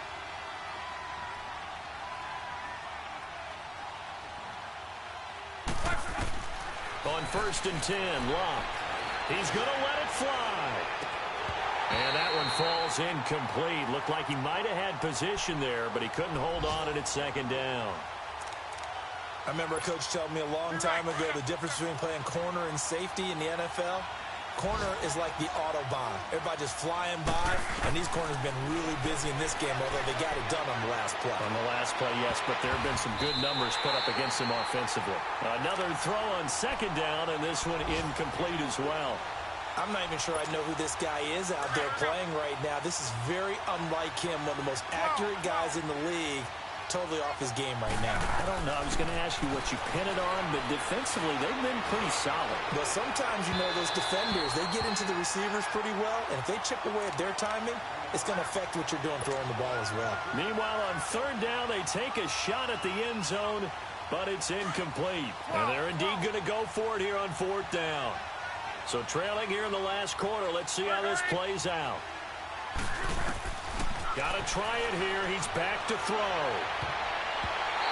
On 1st and 10, Locke. He's going to let it fly. And that one falls incomplete. Looked like he might have had position there, but he couldn't hold on at 2nd down. I remember a coach telling me a long time ago the difference between playing corner and safety in the NFL. Corner is like the Autobahn. Everybody just flying by, and these corners have been really busy in this game, although they got it done on the last play. On the last play, yes, but there have been some good numbers put up against them offensively. Another throw on 2nd down, and this one incomplete as well. I'm not even sure I know who this guy is out there playing right now. This is very unlike him, one of the most accurate guys in the league. Totally off his game right now. I don't know. I was going to ask you what you pin it on, but defensively, they've been pretty solid. But sometimes, you know, those defenders, they get into the receivers pretty well, and if they chip away at their timing, it's going to affect what you're doing throwing the ball as well. Meanwhile, on 3rd down, they take a shot at the end zone, but it's incomplete. And they're indeed going to go for it here on 4th down. So trailing here in the last quarter, let's see how this plays out. Got to try it here. He's back to throw.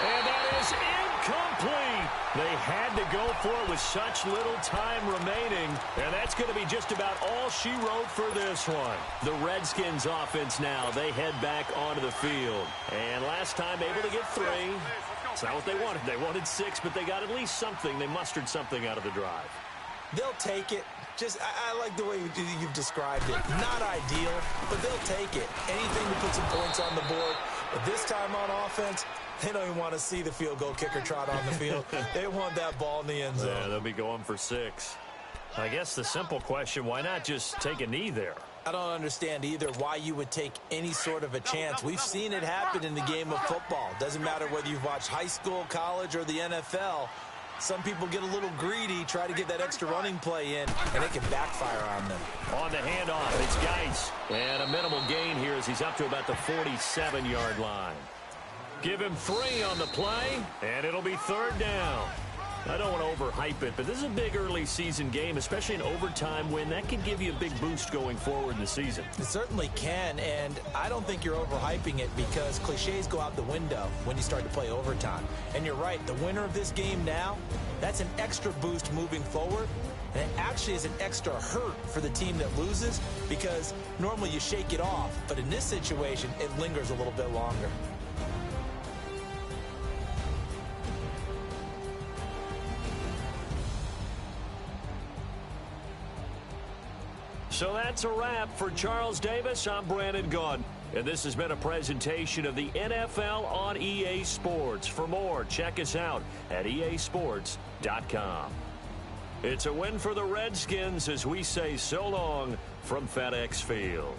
And that is incomplete. They had to go for it with such little time remaining. And that's going to be just about all she wrote for this one. The Redskins offense now. They head back onto the field. And last time able to get 3. It's not what they wanted. They wanted 6, but they got at least something. They mustered something out of the drive. They'll take it. I like the way you've described it. Not ideal, but they'll take it. Anything to put some points on the board. But this time on offense, they don't even want to see the field goal kicker trot on the field. They want that ball in the end zone. Yeah, they'll be going for 6. I guess the simple question, why not just take a knee there? I don't understand either why you would take any sort of a chance. We've seen it happen in the game of football. Doesn't matter whether you've watched high school, college, or the NFL. Some people get a little greedy, try to get that extra running play in, and it can backfire on them. On the handoff, it's Geis. And a minimal gain here as he's up to about the 47-yard line. Give him 3 on the play, and it'll be 3rd down. I don't want to overhype it, but this is a big early season game, especially an overtime win. That can give you a big boost going forward in the season. It certainly can, and I don't think you're overhyping it because cliches go out the window when you start to play overtime. And you're right, the winner of this game now, that's an extra boost moving forward, and it actually is an extra hurt for the team that loses because normally you shake it off, but in this situation, it lingers a little bit longer. So that's a wrap for Charles Davis. I'm Brandon Gaudin. And this has been a presentation of the NFL on EA Sports. For more, check us out at easports.com. It's a win for the Redskins as we say so long from FedEx Field.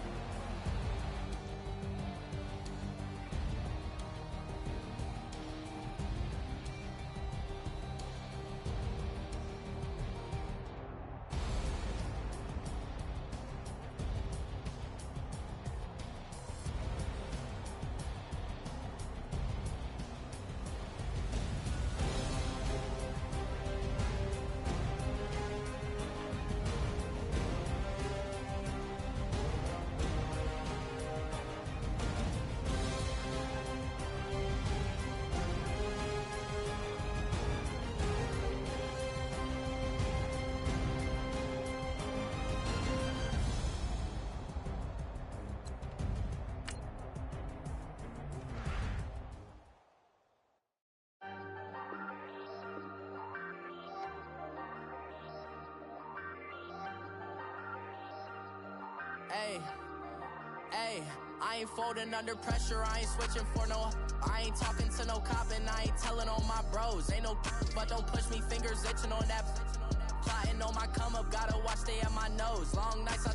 Hey, I ain't folding under pressure, I ain't switching for no. I ain't talking to no cop and I ain't telling on my bros. Ain't no but don't push me, fingers itching on that. Plotting on my come up, gotta watch stay at my nose. Long nights I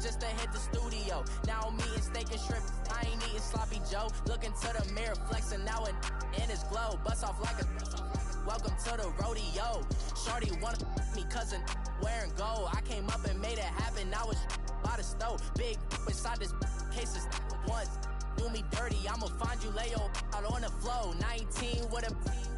just to hit the studio. Now I'm eating steak and shrimp, I ain't eating sloppy Joe. Looking to the mirror, flexing now in his glow. Bust off like a welcome to the rodeo. Shorty wanna me cousin wearing gold. I came up and made it happen, I was by the stove. Big inside this case is once. Do me dirty, I'ma find you, lay your out on the floor. 19 with a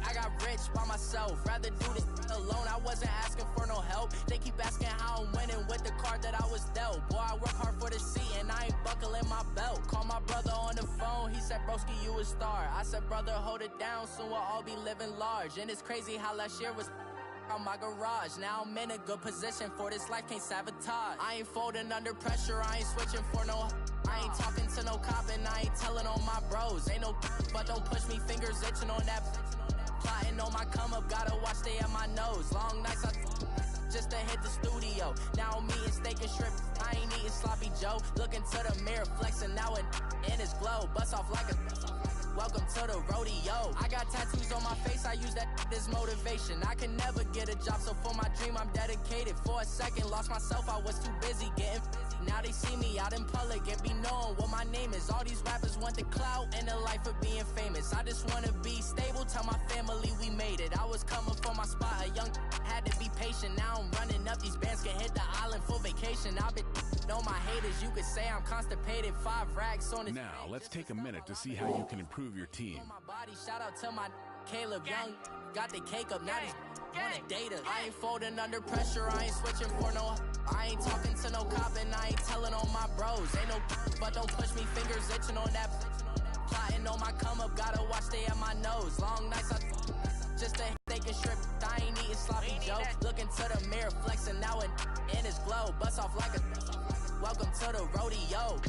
I got rich by myself. Rather do this alone, I wasn't asking for no help. They keep asking how I'm winning with the card that I was dealt. Boy, I work hard for the seat and I ain't buckling my belt. Call my brother on the phone, he said, broski, you a star. I said, brother, hold it down, soon we'll all be living large. And it's crazy how last year was on my garage. Now I'm in a good position for this life, can't sabotage. I ain't folding under pressure, I ain't switching for no. I ain't talking to no cop and I ain't telling on my bros. Ain't no but don't push me, fingers itching on that. Plotting on my come up, gotta watch stay at my nose. Long nights I just to hit the studio. Now I'm eating steak and shrimp, I ain't eating sloppy Joe. Looking to the mirror, flexing now in his glow. Bust off like a welcome to the rodeo. I got tattoos on my face, I use that as motivation. I can never get a job, so for my dream I'm dedicated. For a second, lost myself, I was too busy getting now they see me out in public and be knowing what my name is. All these rappers want the clout and the life of being famous. I just wanna be stable, tell my family we made it. I was coming from my spot, a young had to be patient. Now I'm running up, these bands can hit the island for vacation. I've been know my haters, you could say I'm constipated. 5 racks on his Now, let's take a minute to see how you can improve your team. my body, shout out to my Caleb Young. Got the cake up, now these on the data. I ain't folding under pressure, I ain't switching for no. I ain't talking to no cop and I ain't telling on my bros. Ain't no but don't push me, fingers itching on that. Plotting on my come up, gotta watch stay at my nose. Long nights I just to steak and shrimp, I ain't eating sloppy Joe. Looking to the mirror, flexing now in his glow. Bust off like a welcome to the rodeo.